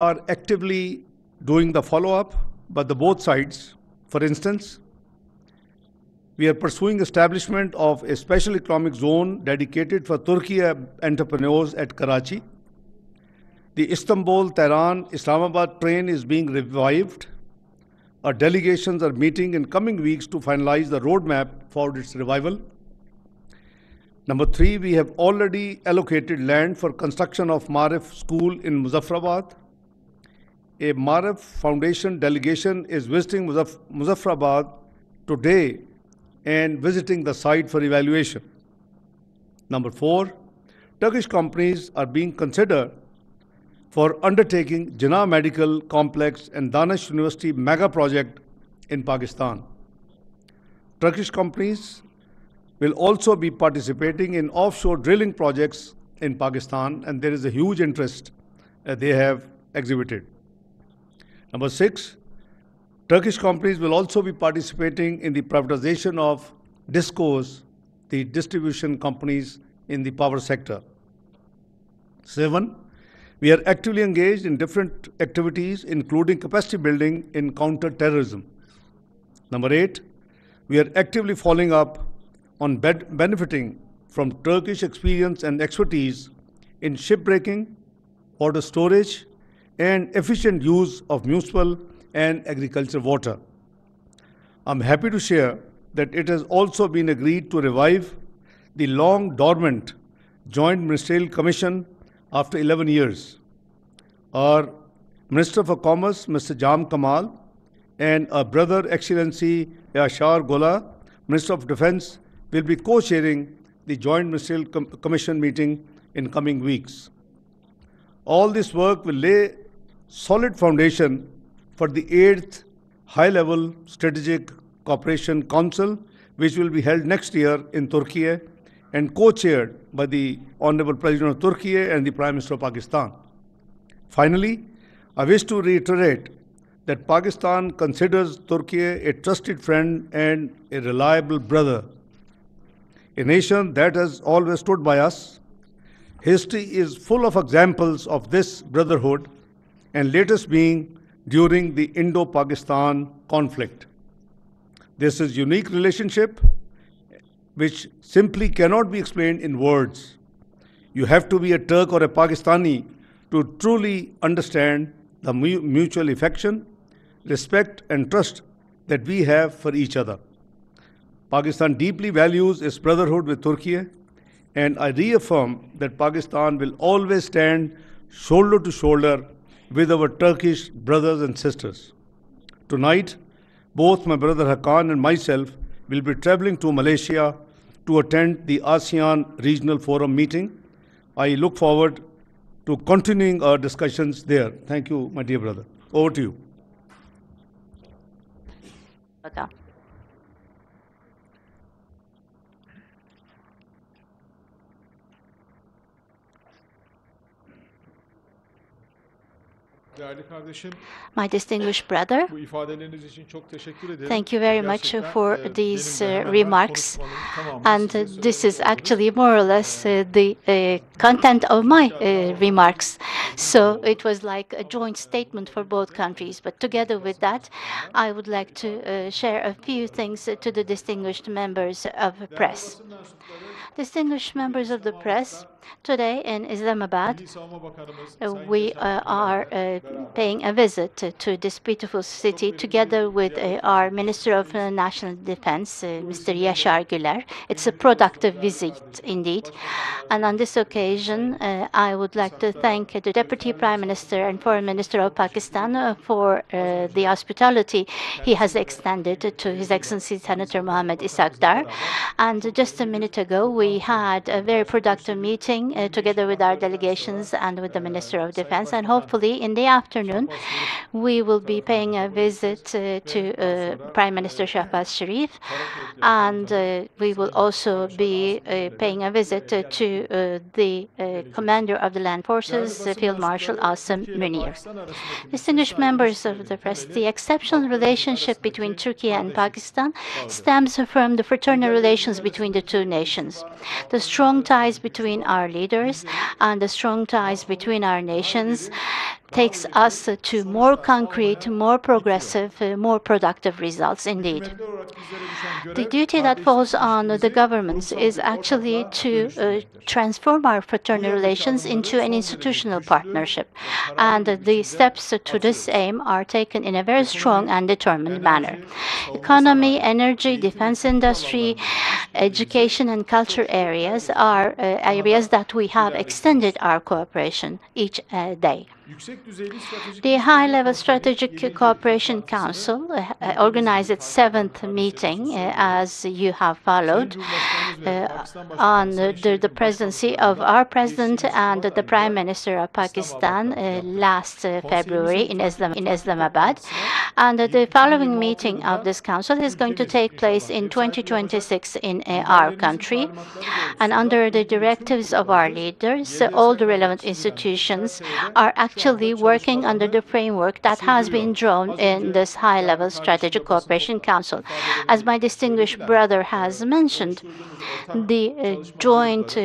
are actively doing the follow-up, but the both sides. For instance, we are pursuing establishment of a special economic zone dedicated for Turkiye entrepreneurs at Karachi. The Istanbul-Tehran-Islamabad train is being revived. Our delegations are meeting in coming weeks to finalize the roadmap for its revival. Number 3, we have already allocated land for construction of Marif School in Muzaffarabad. A Marif Foundation delegation is visiting Muzaffarabad today and visiting the site for evaluation. Number 4, Turkish companies are being considered for undertaking Jinnah Medical Complex and Danish University mega project in Pakistan. Turkish companies will also be participating in offshore drilling projects in Pakistan, and there is a huge interest they have exhibited. Number 6, Turkish companies will also be participating in the privatization of DISCOs, the distribution companies in the power sector. 7, we are actively engaged in different activities, including capacity building in counter-terrorism. Number 8, we are actively following up on benefiting from Turkish experience and expertise in shipbreaking, water storage, and efficient use of municipal and agricultural water. I'm happy to share that it has also been agreed to revive the long dormant Joint Ministerial Commission after 11 years. Our Minister for Commerce, Mr. Jam Kamal, and our brother Excellency Ishaq Dar, Minister of Defense, will be co-chairing the Joint Ministerial Commission meeting in coming weeks. All this work will lay solid foundation for the 8th High-Level Strategic Cooperation Council, which will be held next year in Turkiye and co-chaired by the Honorable President of Turkiye and the Prime Minister of Pakistan. Finally, I wish to reiterate that Pakistan considers Turkiye a trusted friend and a reliable brother, a nation that has always stood by us. History is full of examples of this brotherhood, and latest being during the Indo-Pakistan conflict. This is a unique relationship which simply cannot be explained in words. You have to be a Turk or a Pakistani to truly understand the mutual affection, respect, and trust that we have for each other. Pakistan deeply values its brotherhood with Turkey, and I reaffirm that Pakistan will always stand shoulder to shoulder with our Turkish brothers and sisters. Tonight, both my brother Hakan and myself will be traveling to Malaysia to attend the ASEAN Regional Forum meeting. I look forward to continuing our discussions there. Thank you, my dear brother. Over to you. Okay. My distinguished brother, thank you very much for these remarks. And this is actually more or less the content of my remarks. So it was like a joint statement for both countries. But together with that, I would like to share a few things to the distinguished members of the press. Distinguished members of the press, today in Islamabad, we are paying a visit to this beautiful city together with our Minister of National Defense, Mr. Ishaq Dar. It's a productive visit indeed. And on this occasion, I would like to thank the Deputy Prime Minister and Foreign Minister of Pakistan for the hospitality he has extended to His Excellency Senator Mohammed Ishaq Dar. And just a minute ago, we had a very productive meeting together with our delegations and with the Minister of Defense. And hopefully in the afternoon, we will be paying a visit to Prime Minister Shahbaz Sharif. And we will also be paying a visit to the Commander of the Land Forces, Field Marshal Asim Munir. Distinguished members of the press, the exceptional relationship between Turkey and Pakistan stems from the fraternal relations between the two nations. The strong ties between our leaders and the strong ties between our nations takes us to more concrete, more progressive, more productive results indeed. The duty that falls on the governments is actually to transform our fraternal relations into an institutional partnership. And the steps to this aim are taken in a very strong and determined manner. Economy, energy, defense industry, education and culture areas are areas that we have extended our cooperation each day. The High-Level Strategic Cooperation Council organized its 7th meeting, as you have followed, under the presidency of our President and the Prime Minister of Pakistan last February in Islamabad. And the following meeting of this council is going to take place in 2026 in our country. And under the directives of our leaders, all the relevant institutions are actually working under the framework that has been drawn in this High-Level Strategic Cooperation Council. As my distinguished brother has mentioned, the joint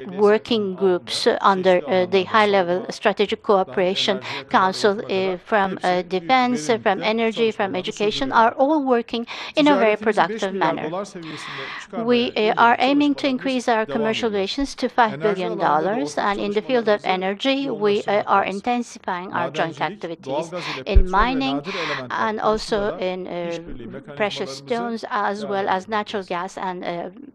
working groups under the High-Level Strategic Cooperation Council from defense, from energy, from education are all working in a very productive manner. We are aiming to increase our commercial relations to $5 billion, and in the field of energy, we are intensifying our joint activities in mining and also in precious stones, as well as natural gas and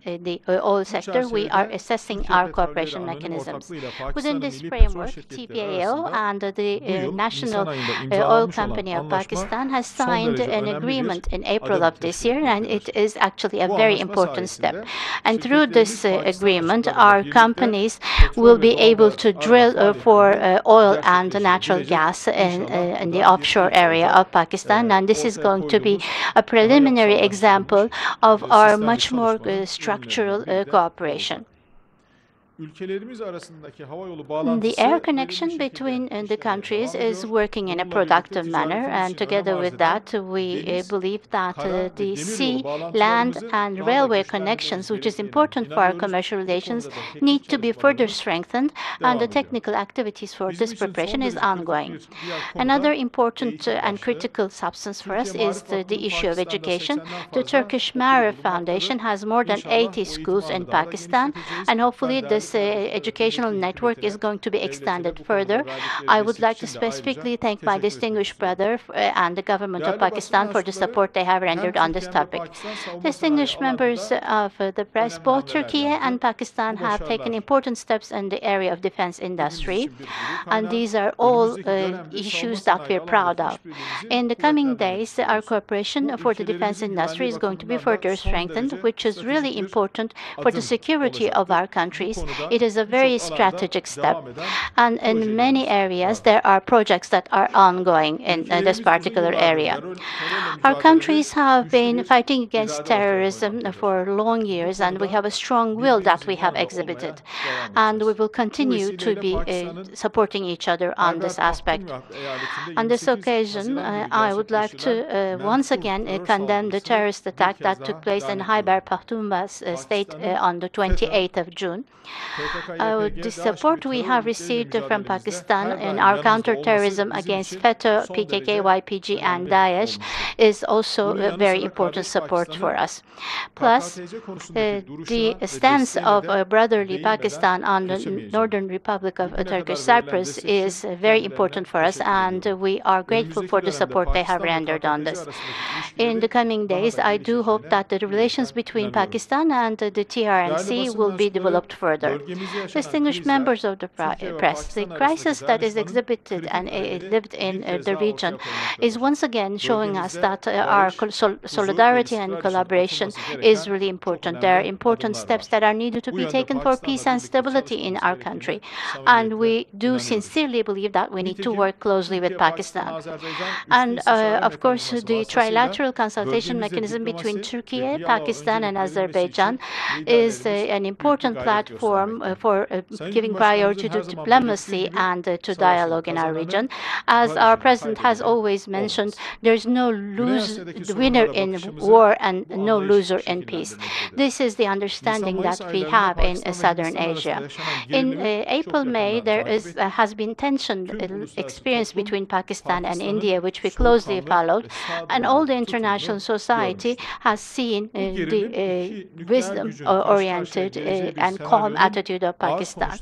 the oil sector. We are assessing our cooperation mechanisms. Within this framework, TPAO and the National Oil Company of Pakistan has signed an agreement in April of this year, and it is actually a very important step. And through this agreement, our companies will be able to drill for oil and natural gas in the offshore area of Pakistan, and this is going to be a preliminary example of our much more structural cooperation. The air connection between the countries is working in a productive manner, and together with that, we believe that the sea, land, and railway connections, which is important for our commercial relations, need to be further strengthened, and the technical activities for this preparation is ongoing. Another important and critical substance for us is the issue of education. The Turkish Marif Foundation has more than 80 schools in Pakistan, and hopefully this educational network is going to be extended further. I would like to specifically thank my distinguished brother and the government of Pakistan for the support they have rendered on this topic. Distinguished members of the press, both Turkey and Pakistan have taken important steps in the area of defense industry, and these are all issues that we're proud of. In the coming days, our cooperation for the defense industry is going to be further strengthened, which is really important for the security of our countries. It is a very strategic step, and in many areas there are projects that are ongoing in this particular area. Our countries have been fighting against terrorism for long years, and we have a strong will that we have exhibited, and we will continue to be supporting each other on this aspect. On this occasion, I would like to once again condemn the terrorist attack that took place in Khyber Pakhtunkhwa state on the 28th of June. The support we have received from Pakistan in our counterterrorism against FETÖ, PKK, YPG, and Daesh is also a very important support for us. Plus, the stance of brotherly Pakistan on the Northern Republic of Turkish Cyprus is very important for us, and we are grateful for the support they have rendered on this. In the coming days, I do hope that the relations between Pakistan and the TRNC will be developed further. Distinguished members of the press, the crisis that is exhibited and lived in the region is once again showing us that our solidarity and collaboration is really important. There are important steps that are needed to be taken for peace and stability in our country, and we do sincerely believe that we need to work closely with Pakistan. And of course, the trilateral consultation mechanism between Turkey, Pakistan, and Azerbaijan is an important platform platform for giving priority to diplomacy and to dialogue in our region. As our President has always mentioned, there is no winner in war and no loser in peace. This is the understanding that we have in Southern Asia. In April-May, there has been tension experienced between Pakistan and India, which we closely followed, and all the international society has seen the wisdom-oriented and calm attitude of Pakistan.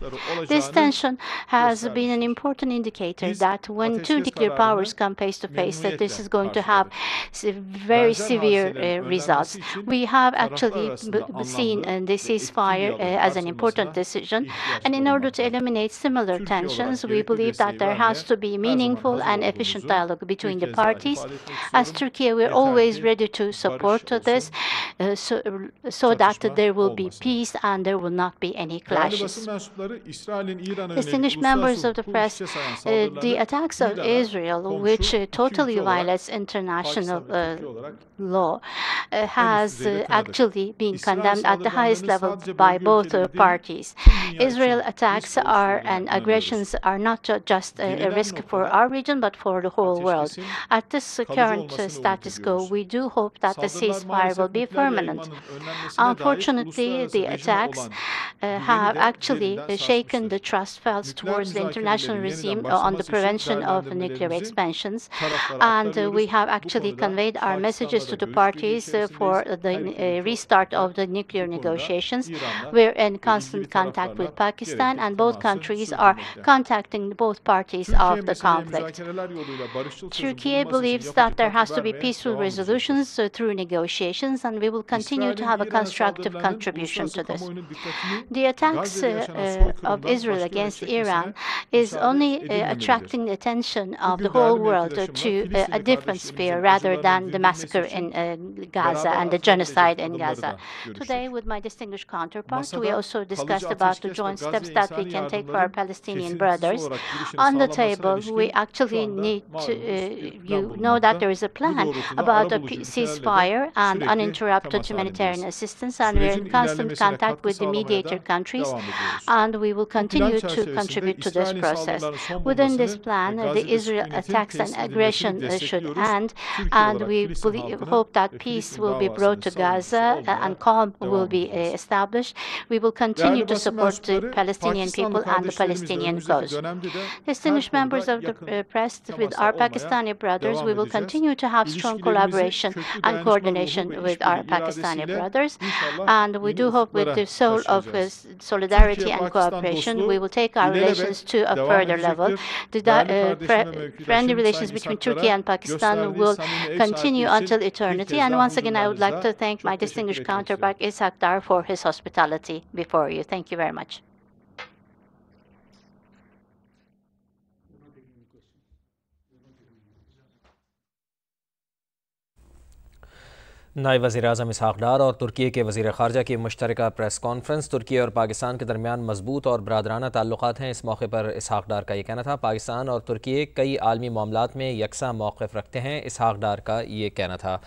This tension has been an important indicator that when two nuclear powers come face to face, that this is going to have very severe results. We have actually seen the ceasefire as an important decision, and in order to eliminate similar tensions, we believe that there has to be meaningful and efficient dialogue between the parties. As Turkey, we're always ready to support this so that there will be peace and there will not be any clashes. Distinguished members of the press, the attacks of Israel, which totally violates international law, has actually been condemned at the highest level by both parties. Israel attacks and aggressions are not just a risk for our region, but for the whole world. At this current status quo, we do hope that the ceasefire will be permanent. Unfortunately, the attacks have actually shaken the trust felt towards the international regime on the prevention of nuclear expansions, and we have actually conveyed our messages to the parties for the restart of the nuclear negotiations. We're in constant contact with Pakistan, and both countries are contacting both parties of the conflict. Turkey believes that there has to be peaceful resolutions through negotiations, and we will continue to have a constructive contribution to this. The attacks of Israel against Iran is only attracting the attention of the whole world to a different sphere rather than the massacre in Gaza and the genocide in Gaza. Today, with my distinguished counterpart, we also discussed about the joint steps that we can take for our Palestinian brothers. On the table, we actually need to, you know that there is a plan about a ceasefire and uninterrupted humanitarian assistance, and we're in constant contact with the mediator countries, and we will continue to contribute to this process. Within this plan, the Israel attacks and aggression should end, and we hope that peace will be brought to Gaza and calm will be established. We will continue to support the Palestinian people and the Palestinian cause. Distinguished members of the press, with our Pakistani brothers, we will continue to have strong collaboration and coordination with our Pakistani brothers, and we do hope with the soul of solidarity and cooperation, we will take our relations to a further level. The friendly relations between Turkey and Pakistan will continue until eternity, and once again, I would like to thank my distinguished counterpart, Ishaq Dar, for his hospitality before you. Thank you very much. नायब वज़ीर-ए-आज़म इसहाक़ डार और तुर्की के वज़ीर ख़ारजा की मुश्तरका press conference. तुर्की और पाकिस्तान के दरमियान मजबूत और बरादराना ताल्लुक़ात हैं। इस मौके पर इसहाक़ डार का ये कहना था। पाकिस्तान और तुर्की कई आलमी मामलात में यकसा मौक़िफ़ रखते हैं, इसहाक़ डार का ये कहना था।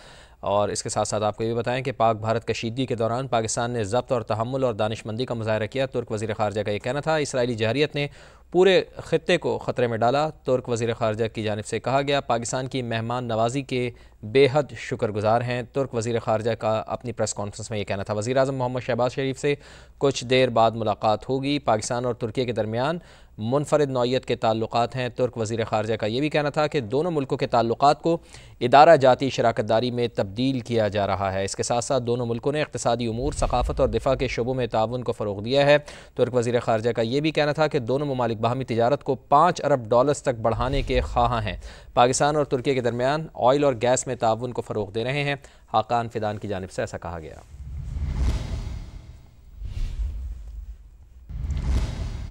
और इसके साथ साथ आपको ये भी बताएं कि पाक भारत कशीदगी के दौरान पाकिस्तान ने ज़ब्त और तहम्मुल और दानिशमंदी का मुज़ाहरा किया। तुर्क वज़ीर ख़ारजा का ये कहना था। इसराइली जहरियत ने पूरे ख़ित्ते को ख़तरे में डाला। तुर्क वज़ीर ख़ारजा की जानिब से कहा गया, पाकिस्तान की मेहमान नवाजी के बेहद शुक्रगुजार हैं। तुर्क वज़ीर ख़ारजा का अपनी प्रेस कॉन्फ्रेंस में ये कहना था। वज़ीर आज़म मोहम्मद शहबाज शरीफ से कुछ देर बाद मुलाकात होगी। पाकिस्तान और तुर्की के दरमियान मुनफरिद नौइयत के ताल्लुक़ात हैं। तुर्क वज़ीर ख़ारजा का ये भी कहना था कि दोनों मुल्कों के ताल्लुक़ात को इदारा जाती शराकत दारी में तब्दील किया जा रहा है। इसके साथ साथ दोनों मुल्कों ने इक़्तिसादी उमूर, सक़ाफ़त और दिफ़ा के शोबों में ताउन को फ़रोग़ दिया है। तुर्क वज़ीर ख़ारजा का ये भी कहना था कि दोनों ममालिक बाहमी तिजारत को $5 अरब तक बढ़ाने के ख़्वाहां हैं। पाकिस्तान और तुर्की के दरमियान ऑयल और गैस में ताउन को फ़रोग़ दे रहे हैं। हाकान फ़िदान की जानिब से ऐसा कहा गया।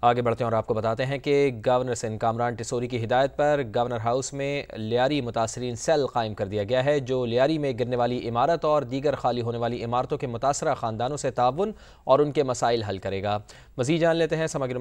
आगे बढ़ते हैं और आपको बताते हैं कि गवर्नर सिंध कामरान टिसोरी की हिदायत पर गवर्नर हाउस में लियारी मुतासरीन सेल कायम कर दिया गया है, जो लियारी में गिरने वाली इमारत और दीगर खाली होने वाली इमारतों के मुतासरा ख़ानदानों से ताउन और उनके मसाइल हल करेगा। मज़ीद जान लेते हैं समग्र